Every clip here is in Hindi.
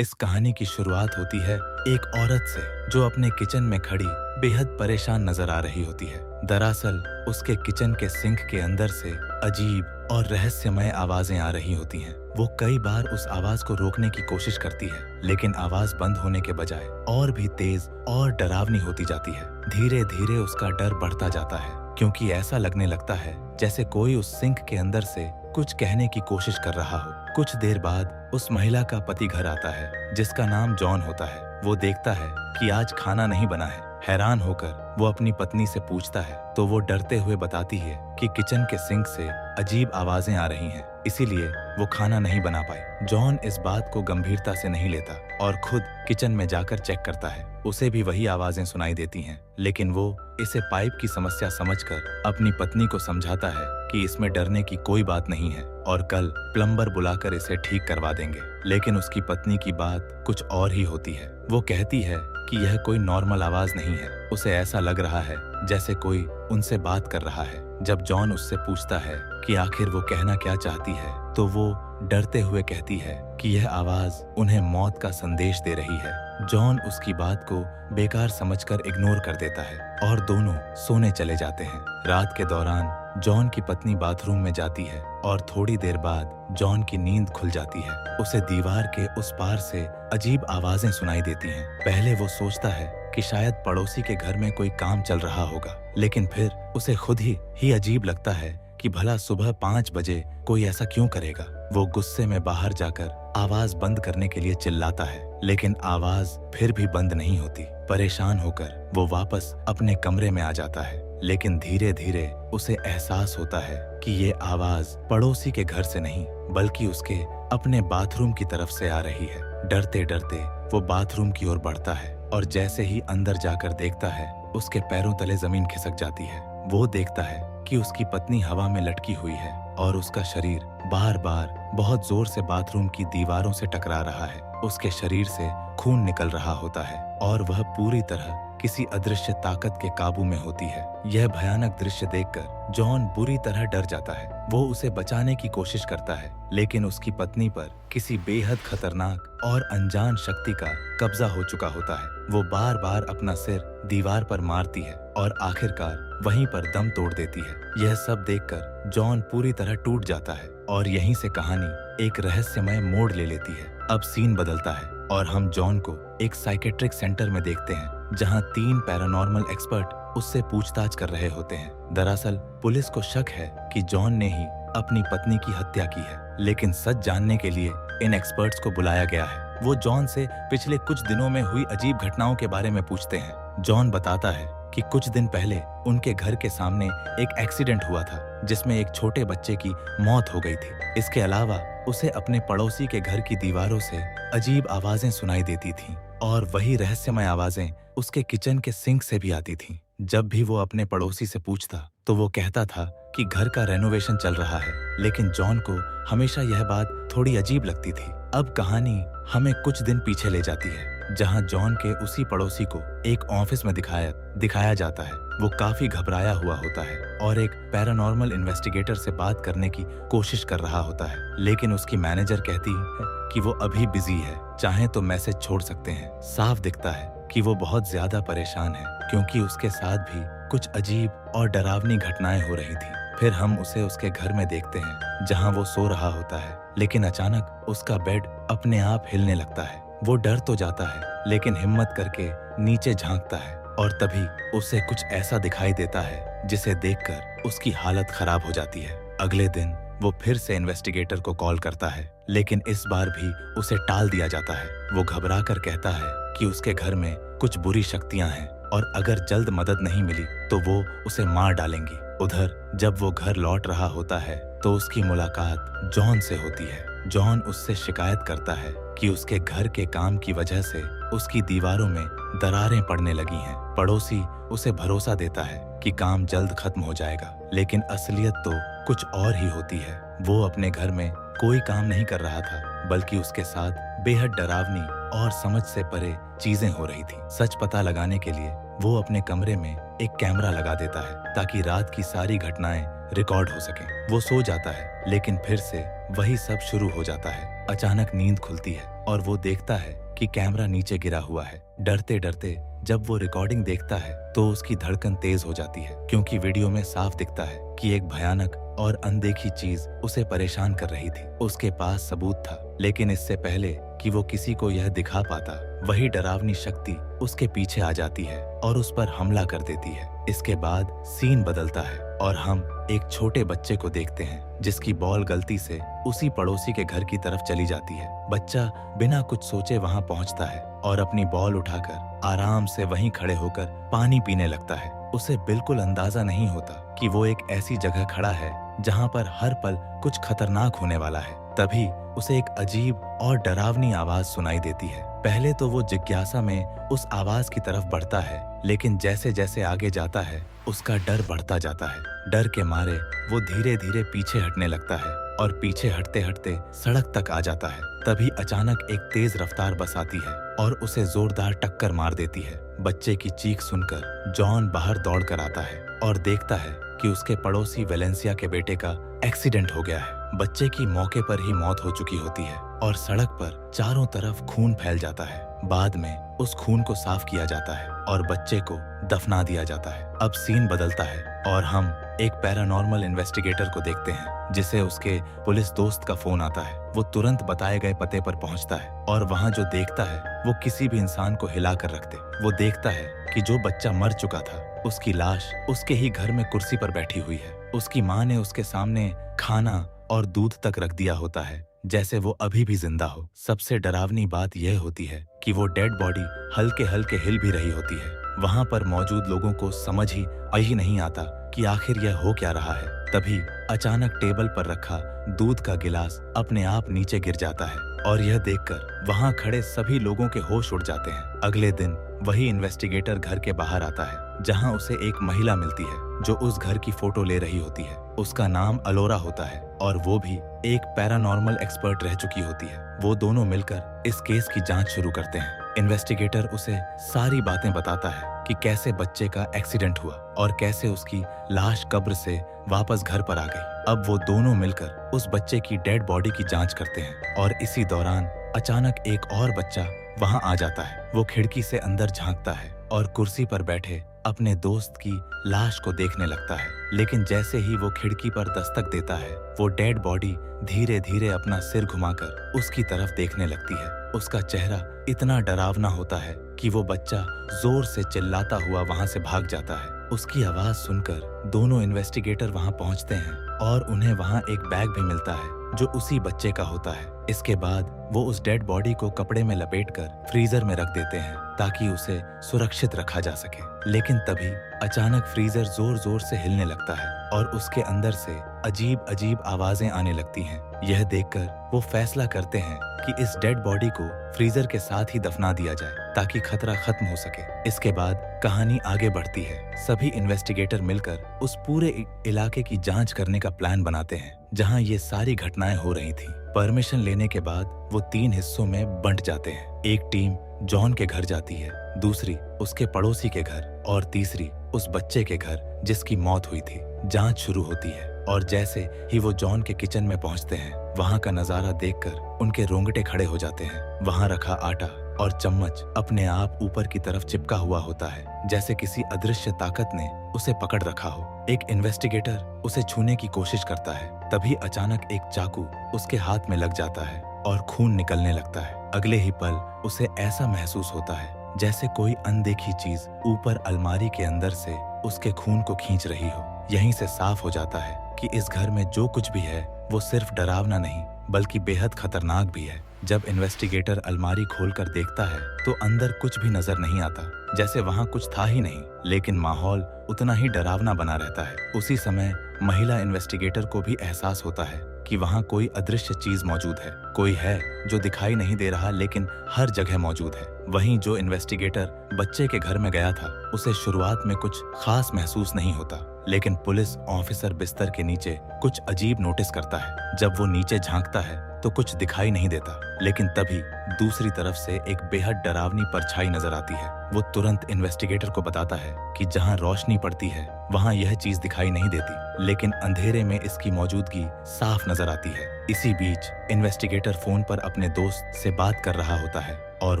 इस कहानी की शुरुआत होती है एक औरत से जो अपने किचन में खड़ी बेहद परेशान नजर आ रही होती है। दरअसल उसके किचन के सिंक के अंदर से अजीब और रहस्यमय आवाजें आ रही होती हैं। वो कई बार उस आवाज को रोकने की कोशिश करती है, लेकिन आवाज बंद होने के बजाय और भी तेज और डरावनी होती जाती है। धीरे धीरे उसका डर बढ़ता जाता है, क्योंकि ऐसा लगने लगता है जैसे कोई उस सिंक के अंदर से कुछ कहने की कोशिश कर रहा हो। कुछ देर बाद उस महिला का पति घर आता है, जिसका नाम जॉन होता है। वो देखता है कि आज खाना नहीं बना है। हैरान होकर वो अपनी पत्नी से पूछता है, तो वो डरते हुए बताती है कि किचन के सिंक से अजीब आवाजें आ रही हैं, इसीलिए वो खाना नहीं बना पाई। जॉन इस बात को गंभीरता से नहीं लेता और खुद किचन में जाकर चेक करता है। उसे भी वही आवाजें सुनाई देती हैं, लेकिन वो इसे पाइप की समस्या समझकर अपनी पत्नी को समझाता है कि इसमें डरने की कोई बात नहीं है और कल प्लम्बर बुलाकर इसे ठीक करवा देंगे। लेकिन उसकी पत्नी की बात कुछ और ही होती है। वो कहती है कि यह कोई नॉर्मल आवाज नहीं है। उसे ऐसा लग रहा है जैसे कोई उनसे बात कर रहा है। जब जॉन उससे पूछता है कि आखिर वो कहना क्या चाहती है, तो वो डरते हुए कहती है कि यह आवाज उन्हें मौत का संदेश दे रही है। जॉन उसकी बात को बेकार समझकर इग्नोर कर देता है और दोनों सोने चले जाते हैं। रात के दौरान जॉन की पत्नी बाथरूम में जाती है और थोड़ी देर बाद जॉन की नींद खुल जाती है। उसे दीवार के उस पार से अजीब आवाजें सुनाई देती हैं। पहले वो सोचता है कि शायद पड़ोसी के घर में कोई काम चल रहा होगा, लेकिन फिर उसे खुद ही अजीब लगता है कि भला सुबह 5 बजे कोई ऐसा क्यों करेगा। वो गुस्से में बाहर जाकर आवाज बंद करने के लिए चिल्लाता है, लेकिन आवाज फिर भी बंद नहीं होती। परेशान होकर वो वापस अपने कमरे में आ जाता है, लेकिन धीरे धीरे उसे एहसास होता है कि ये आवाज पड़ोसी के घर से नहीं, बल्कि उसके अपने बाथरूम की तरफ से आ रही है। डरते डरते वो बाथरूम की ओर बढ़ता है और जैसे ही अंदर जाकर देखता है, उसके पैरों तले जमीन खिसक जाती है। वो देखता है कि उसकी पत्नी हवा में लटकी हुई है और उसका शरीर बार बार बहुत जोर से बाथरूम की दीवारों से टकरा रहा है। उसके शरीर से खून निकल रहा होता है और वह पूरी तरह किसी अदृश्य ताकत के काबू में होती है। यह भयानक दृश्य देखकर जॉन बुरी तरह डर जाता है। वो उसे बचाने की कोशिश करता है, लेकिन उसकी पत्नी पर किसी बेहद खतरनाक और अनजान शक्ति का कब्जा हो चुका होता है। वो बार बार अपना सिर दीवार पर मारती है और आखिरकार वहीं पर दम तोड़ देती है। यह सब देखकर जॉन पूरी तरह टूट जाता है और यहीं से कहानी एक रहस्यमय मोड़ ले लेती है। अब सीन बदलता है और हम जॉन को एक साइकेट्रिक सेंटर में देखते हैं, जहां 3 पैरानॉर्मल एक्सपर्ट उससे पूछताछ कर रहे होते हैं। दरअसल पुलिस को शक है कि जॉन ने ही अपनी पत्नी की हत्या की है, लेकिन सच जानने के लिए इन एक्सपर्ट्स को बुलाया गया है। वो जॉन से पिछले कुछ दिनों में हुई अजीब घटनाओं के बारे में पूछते हैं। जॉन बताता है कि कुछ दिन पहले उनके घर के सामने एक एक्सीडेंट हुआ था, जिसमें एक छोटे बच्चे की मौत हो गई थी। इसके अलावा उसे अपने पड़ोसी के घर की दीवारों से अजीब आवाजें सुनाई देती थीं और वही रहस्यमय आवाजें उसके किचन के सिंक से भी आती थीं। जब भी वो अपने पड़ोसी से पूछता, तो वो कहता था कि घर का रेनोवेशन चल रहा है, लेकिन जॉन को हमेशा यह बात थोड़ी अजीब लगती थी। अब कहानी हमें कुछ दिन पीछे ले जाती है, जहां जॉन के उसी पड़ोसी को एक ऑफिस में दिखाया जाता है। वो काफी घबराया हुआ होता है और एक पैरानॉर्मल इन्वेस्टिगेटर से बात करने की कोशिश कर रहा होता है, लेकिन उसकी मैनेजर कहती है कि वो अभी बिजी है, चाहे तो मैसेज छोड़ सकते हैं। साफ दिखता है कि वो बहुत ज्यादा परेशान है, क्योंकि उसके साथ भी कुछ अजीब और डरावनी घटनाएं हो रही थी। फिर हम उसे उसके घर में देखते हैं, जहां वो सो रहा होता है, लेकिन अचानक उसका बेड अपने आप हिलने लगता है। वो डर तो जाता है, लेकिन हिम्मत करके नीचे झांकता है और तभी उसे कुछ ऐसा दिखाई देता है जिसे देखकर उसकी हालत खराब हो जाती है। अगले दिन वो फिर से इन्वेस्टिगेटर को कॉल करता है, लेकिन इस बार भी उसे टाल दिया जाता है। वो घबरा कर कहता है कि उसके घर में कुछ बुरी शक्तियां हैं और अगर जल्द मदद नहीं मिली तो वो उसे मार डालेंगी। उधर जब वो घर लौट रहा होता है, तो उसकी मुलाकात जॉन से होती है। जॉन उससे शिकायत करता है कि उसके घर के काम की वजह से उसकी दीवारों में दरारें पड़ने लगी हैं। पड़ोसी उसे भरोसा देता है कि काम जल्द खत्म हो जाएगा, लेकिन असलियत तो कुछ और ही होती है। वो अपने घर में कोई काम नहीं कर रहा था, बल्कि उसके साथ बेहद डरावनी और समझ से परे चीजें हो रही थी। सच पता लगाने के लिए वो अपने कमरे में एक कैमरा लगा देता है, ताकि रात की सारी घटनाएं रिकॉर्ड हो सकें। वो सो जाता है, लेकिन फिर से वही सब शुरू हो जाता है। अचानक नींद खुलती है और वो देखता है कि कैमरा नीचे गिरा हुआ है। डरते डरते जब वो रिकॉर्डिंग देखता है तो उसकी धड़कन तेज हो जाती है, क्योंकि वीडियो में साफ दिखता है कि एक भयानक और अनदेखी चीज उसे परेशान कर रही थी। उसके पास सबूत था, लेकिन इससे पहले कि वो किसी को यह दिखा पाता, वही डरावनी शक्ति उसके पीछे आ जाती है और उस पर हमला कर देती है। इसके बाद सीन बदलता है और हम एक छोटे बच्चे को देखते हैं जिसकी बॉल गलती से उसी पड़ोसी के घर की तरफ चली जाती है। बच्चा बिना कुछ सोचे वहां पहुंचता है और अपनी बॉल उठाकर आराम से वहीं खड़े होकर पानी पीने लगता है। उसे बिल्कुल अंदाजा नहीं होता कि वो एक ऐसी जगह खड़ा है जहां पर हर पल कुछ खतरनाक होने वाला है। तभी उसे एक अजीब और डरावनी आवाज सुनाई देती है। पहले तो वो जिज्ञासा में उस आवाज की तरफ बढ़ता है, लेकिन जैसे जैसे आगे जाता है उसका डर बढ़ता जाता है। डर के मारे वो धीरे धीरे पीछे हटने लगता है और पीछे हटते हटते सड़क तक आ जाता है। तभी अचानक एक तेज रफ्तार बस आती है और उसे जोरदार टक्कर मार देती है। बच्चे की चीख सुनकर जॉन बाहर दौड़ कर आता है और देखता है कि उसके पड़ोसी वेलेंसिया के बेटे का एक्सीडेंट हो गया है। बच्चे की मौके पर ही मौत हो चुकी होती है और सड़क पर चारों तरफ खून फैल जाता है। बाद में उस खून को साफ किया जाता है और बच्चे को दफना दिया जाता है। अब सीन बदलता है और हम एक पैरानॉर्मल इन्वेस्टिगेटर को देखते हैं जिसे उसके पुलिस दोस्त का फोन आता है। वो तुरंत बताए गए पते पर पहुंचता है और वहां जो देखता है वो किसी भी इंसान को हिला कर रख दे। वो देखता है कि जो बच्चा मर चुका था उसकी लाश उसके ही घर में कुर्सी पर बैठी हुई है। उसकी माँ ने उसके सामने खाना और दूध तक रख दिया होता है जैसे वो अभी भी जिंदा हो। सबसे डरावनी बात यह होती है कि वो डेड बॉडी हल्के हल्के हिल भी रही होती है। वहां पर मौजूद लोगों को समझ ही नहीं आता कि आखिर यह हो क्या रहा है। तभी अचानक टेबल पर रखा दूध का गिलास अपने आप नीचे गिर जाता है और यह देखकर वहां खड़े सभी लोगों के होश उड़ जाते हैं। अगले दिन वही इन्वेस्टिगेटर घर के बाहर आता है जहां उसे एक महिला मिलती है जो उस घर की फोटो ले रही होती है। उसका नाम अलोरा होता है और वो भी एक पैरानॉर्मल एक्सपर्ट रह चुकी होती है। वो दोनों मिलकर इस केस की जांच शुरू करते हैं। इन्वेस्टिगेटर उसे सारी बातें बताता है कि कैसे बच्चे का एक्सीडेंट हुआ और कैसे उसकी लाश कब्र से वापस घर पर आ गई। अब वो दोनों मिलकर उस बच्चे की डेड बॉडी की जांच करते हैं और इसी दौरान अचानक एक और बच्चा वहां आ जाता है। वो खिड़की से अंदर झांकता है और कुर्सी पर बैठे अपने दोस्त की लाश को देखने लगता है, लेकिन जैसे ही वो खिड़की पर दस्तक देता है वो डेड बॉडी धीरे धीरे अपना सिर घुमाकर उसकी तरफ देखने लगती है। उसका चेहरा इतना डरावना होता है कि वो बच्चा जोर से चिल्लाता हुआ वहां से भाग जाता है। उसकी आवाज सुनकर दोनों इन्वेस्टिगेटर वहां पहुंचते हैं और उन्हें वहां एक बैग भी मिलता है जो उसी बच्चे का होता है। इसके बाद वो उस डेड बॉडी को कपड़े में लपेटकर फ्रीजर में रख देते हैं ताकि उसे सुरक्षित रखा जा सके। लेकिन तभी अचानक फ्रीजर जोर जोर से हिलने लगता है और उसके अंदर से अजीब अजीब आवाजें आने लगती हैं। यह देखकर वो फैसला करते हैं कि इस डेड बॉडी को फ्रीजर के साथ ही दफना दिया जाए ताकि खतरा खत्म हो सके। इसके बाद कहानी आगे बढ़ती है। सभी इन्वेस्टिगेटर मिलकर उस पूरे इलाके की जांच करने का प्लान बनाते हैं जहां ये सारी घटनाएं हो रही थी। परमिशन लेने के बाद वो 3 हिस्सों में बंट जाते हैं। एक टीम जॉन के घर जाती है, दूसरी उसके पड़ोसी के घर और तीसरी उस बच्चे के घर जिसकी मौत हुई थी। जांच शुरू होती है और जैसे ही वो जॉन के किचन में पहुंचते हैं वहां का नजारा देखकर उनके रोंगटे खड़े हो जाते हैं। वहां रखा आटा और चम्मच अपने आप ऊपर की तरफ चिपका हुआ होता है जैसे किसी अदृश्य ताकत ने उसे पकड़ रखा हो। एक इन्वेस्टिगेटर उसे छूने की कोशिश करता है, तभी अचानक एक चाकू उसके हाथ में लग जाता है और खून निकलने लगता है। अगले ही पल उसे ऐसा महसूस होता है जैसे कोई अनदेखी चीज ऊपर अलमारी के अंदर से उसके खून को खींच रही हो। यहीं से साफ हो जाता है कि इस घर में जो कुछ भी है वो सिर्फ डरावना नहीं बल्कि बेहद खतरनाक भी है। जब इन्वेस्टिगेटर अलमारी खोलकर देखता है तो अंदर कुछ भी नजर नहीं आता, जैसे वहां कुछ था ही नहीं, लेकिन माहौल उतना ही डरावना बना रहता है। उसी समय महिला इन्वेस्टिगेटर को भी एहसास होता है कि वहां कोई अदृश्य चीज मौजूद है। कोई है जो दिखाई नहीं दे रहा लेकिन हर जगह मौजूद है। वहीं जो इन्वेस्टिगेटर बच्चे के घर में गया था उसे शुरुआत में कुछ खास महसूस नहीं होता, लेकिन पुलिस ऑफिसर बिस्तर के नीचे कुछ अजीब नोटिस करता है। जब वो नीचे झांकता है तो कुछ दिखाई नहीं देता, लेकिन तभी दूसरी तरफ से एक बेहद डरावनी परछाई नजर आती है। वो तुरंत इन्वेस्टिगेटर को बताता है कि जहां रोशनी पड़ती है वहां यह चीज दिखाई नहीं देती, लेकिन अंधेरे में इसकी मौजूदगी साफ नजर आती है। इसी बीच इन्वेस्टिगेटर फोन पर अपने दोस्त से बात कर रहा होता है और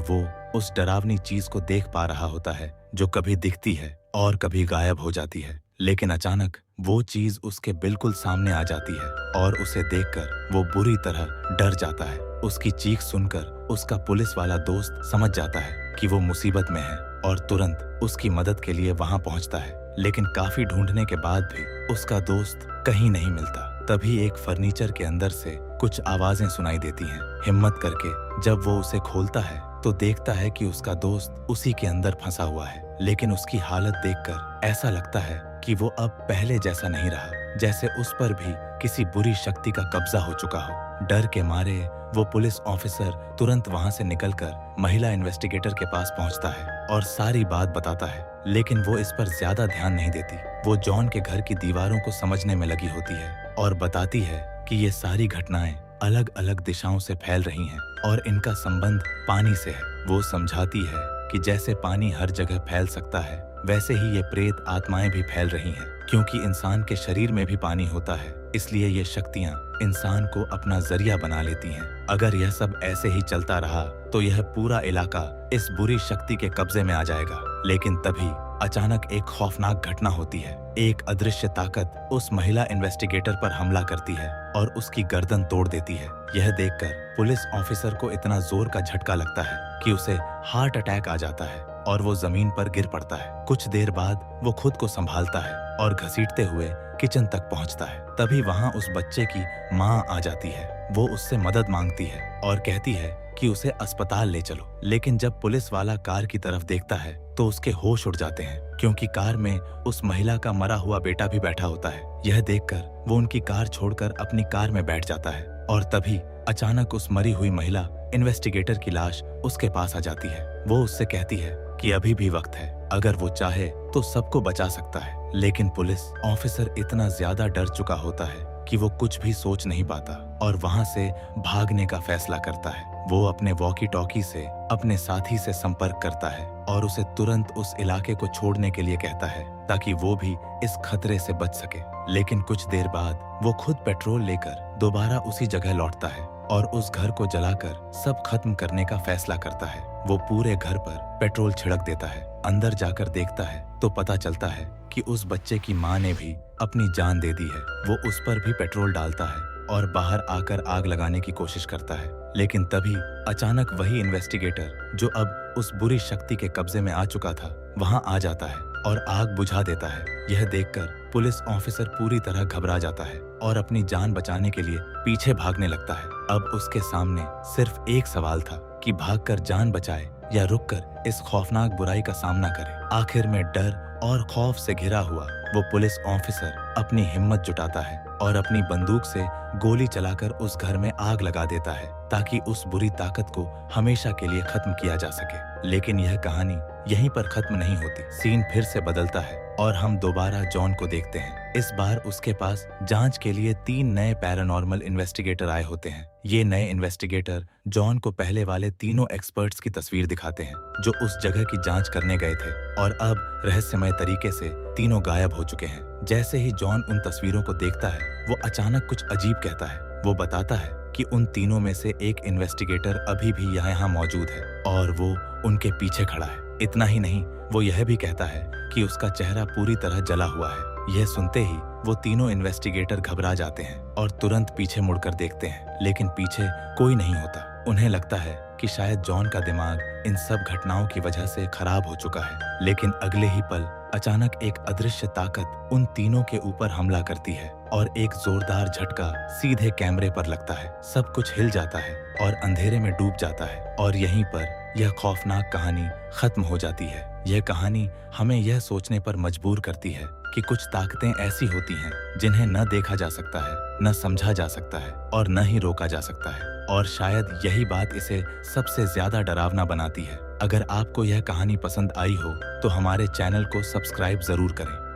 वो उस डरावनी चीज को देख पा रहा होता है जो कभी दिखती है और कभी गायब हो जाती है। लेकिन अचानक वो चीज उसके बिल्कुल सामने आ जाती है और उसे देखकर वो बुरी तरह डर जाता है। उसकी चीख सुनकर उसका पुलिस वाला दोस्त समझ जाता है कि वो मुसीबत में है और तुरंत उसकी मदद के लिए वहां पहुंचता है। लेकिन काफी ढूंढने के बाद भी उसका दोस्त कहीं नहीं मिलता। तभी एक फर्नीचर के अंदर से कुछ आवाजें सुनाई देती हैं। हिम्मत करके जब वो उसे खोलता है तो देखता है कि उसका दोस्त उसी के अंदर फंसा हुआ है। लेकिन उसकी हालत देखकर ऐसा लगता है कि वो अब पहले जैसा नहीं रहा, जैसे उस पर भी किसी बुरी शक्ति का कब्जा हो चुका हो। डर के मारे वो पुलिस ऑफिसर तुरंत वहां से निकलकर महिला इन्वेस्टिगेटर के पास पहुंचता है और सारी बात बताता है। लेकिन वो इस पर ज्यादा ध्यान नहीं देती। वो जॉन के घर की दीवारों को समझने में लगी होती है और बताती है कि ये सारी घटनाएं अलग अलग दिशाओं से फैल रही हैं और इनका संबंध पानी से है। वो समझाती है कि जैसे पानी हर जगह फैल सकता है, वैसे ही ये प्रेत आत्माएं भी फैल रही हैं। क्योंकि इंसान के शरीर में भी पानी होता है, इसलिए ये शक्तियां इंसान को अपना जरिया बना लेती हैं। अगर यह सब ऐसे ही चलता रहा तो यह पूरा इलाका इस बुरी शक्ति के कब्जे में आ जाएगा। लेकिन तभी अचानक एक खौफनाक घटना होती है। एक अदृश्य ताकत उस महिला इन्वेस्टिगेटर पर हमला करती है और उसकी गर्दन तोड़ देती है। यह देखकर पुलिस ऑफिसर को इतना जोर का झटका लगता है कि उसे हार्ट अटैक आ जाता है और वो जमीन पर गिर पड़ता है। कुछ देर बाद वो खुद को संभालता है और घसीटते हुए किचन तक पहुंचता है। तभी वहां उस बच्चे की माँ आ जाती है। वो उससे मदद मांगती है और कहती है कि उसे अस्पताल ले चलो। लेकिन जब पुलिस वाला कार की तरफ देखता है तो उसके होश उड़ जाते हैं, क्योंकि कार में उस महिला का मरा हुआ बेटा भी बैठा होता है। यह देखकर वो उनकी कार छोड़कर अपनी कार में बैठ जाता है और तभी अचानक उस मरी हुई महिला इन्वेस्टिगेटर की लाश उसके पास आ जाती है। वो उससे कहती है कि अभी भी वक्त है, अगर वो चाहे तो सबको बचा सकता है। लेकिन पुलिस ऑफिसर इतना ज्यादा डर चुका होता है कि वो कुछ भी सोच नहीं पाता और वहां से भागने का फैसला करता है। वो अपने वॉकी टॉकी से अपने साथी से संपर्क करता है और उसे तुरंत उस इलाके को छोड़ने के लिए कहता है ताकि वो भी इस खतरे से बच सके। लेकिन कुछ देर बाद वो खुद पेट्रोल लेकर दोबारा उसी जगह लौटता है और उस घर को जलाकर सब खत्म करने का फैसला करता है। वो पूरे घर पर पेट्रोल छिड़क देता है। अंदर जाकर देखता है तो पता चलता है कि उस बच्चे की माँ ने भी अपनी जान दे दी है। वो उस पर भी पेट्रोल डालता है और बाहर आकर आग लगाने की कोशिश करता है। लेकिन तभी अचानक वही इन्वेस्टिगेटर जो अब उस बुरी शक्ति के कब्जे में आ चुका था वहां आ जाता है और आग बुझा देता है। यह देखकर पुलिस ऑफिसर पूरी तरह घबरा जाता है और अपनी जान बचाने के लिए पीछे भागने लगता है। अब उसके सामने सिर्फ एक सवाल था कि भागकर जान बचाए या रुककर इस खौफनाक बुराई का सामना करे। आखिर में डर और खौफ से घिरा हुआ वो पुलिस ऑफिसर अपनी हिम्मत जुटाता है और अपनी बंदूक से गोली चलाकर उस घर में आग लगा देता है ताकि उस बुरी ताकत को हमेशा के लिए खत्म किया जा सके। लेकिन यह कहानी यहीं पर खत्म नहीं होती। सीन फिर से बदलता है और हम दोबारा जॉन को देखते हैं। इस बार उसके पास जांच के लिए 3 नए पैरानॉर्मल इन्वेस्टिगेटर आए होते हैं। ये नए इन्वेस्टिगेटर जॉन को पहले वाले तीनों एक्सपर्ट्स की तस्वीर दिखाते हैं जो उस जगह की जांच करने गए थे और अब रहस्यमय तरीके से तीनों गायब हो चुके हैं। जैसे ही जॉन उन तस्वीरों को देखता है वो अचानक कुछ अजीब कहता है। वो बताता है कि उन तीनों में से एक इन्वेस्टिगेटर अभी भी यहाँ मौजूद है और वो उनके पीछे खड़ा है। इतना ही नहीं, वो यह भी कहता है कि उसका चेहरा पूरी तरह जला हुआ है। यह सुनते ही वो तीनों इन्वेस्टिगेटर घबरा जाते हैं और तुरंत पीछे मुड़कर देखते हैं, लेकिन पीछे कोई नहीं होता। उन्हें लगता है कि शायद जॉन का दिमाग इन सब घटनाओं की वजह से खराब हो चुका है। लेकिन अगले ही पल अचानक एक अदृश्य ताकत उन तीनों के ऊपर हमला करती है और एक जोरदार झटका सीधे कैमरे पर लगता है। सब कुछ हिल जाता है और अंधेरे में डूब जाता है और यहीं पर यह खौफनाक कहानी खत्म हो जाती है। यह कहानी हमें यह सोचने पर मजबूर करती है कि कुछ ताकतें ऐसी होती हैं जिन्हें न देखा जा सकता है, न समझा जा सकता है और न ही रोका जा सकता है। और शायद यही बात इसे सबसे ज्यादा डरावना बनाती है। अगर आपको यह कहानी पसंद आई हो तो हमारे चैनल को सब्सक्राइब जरूर करें।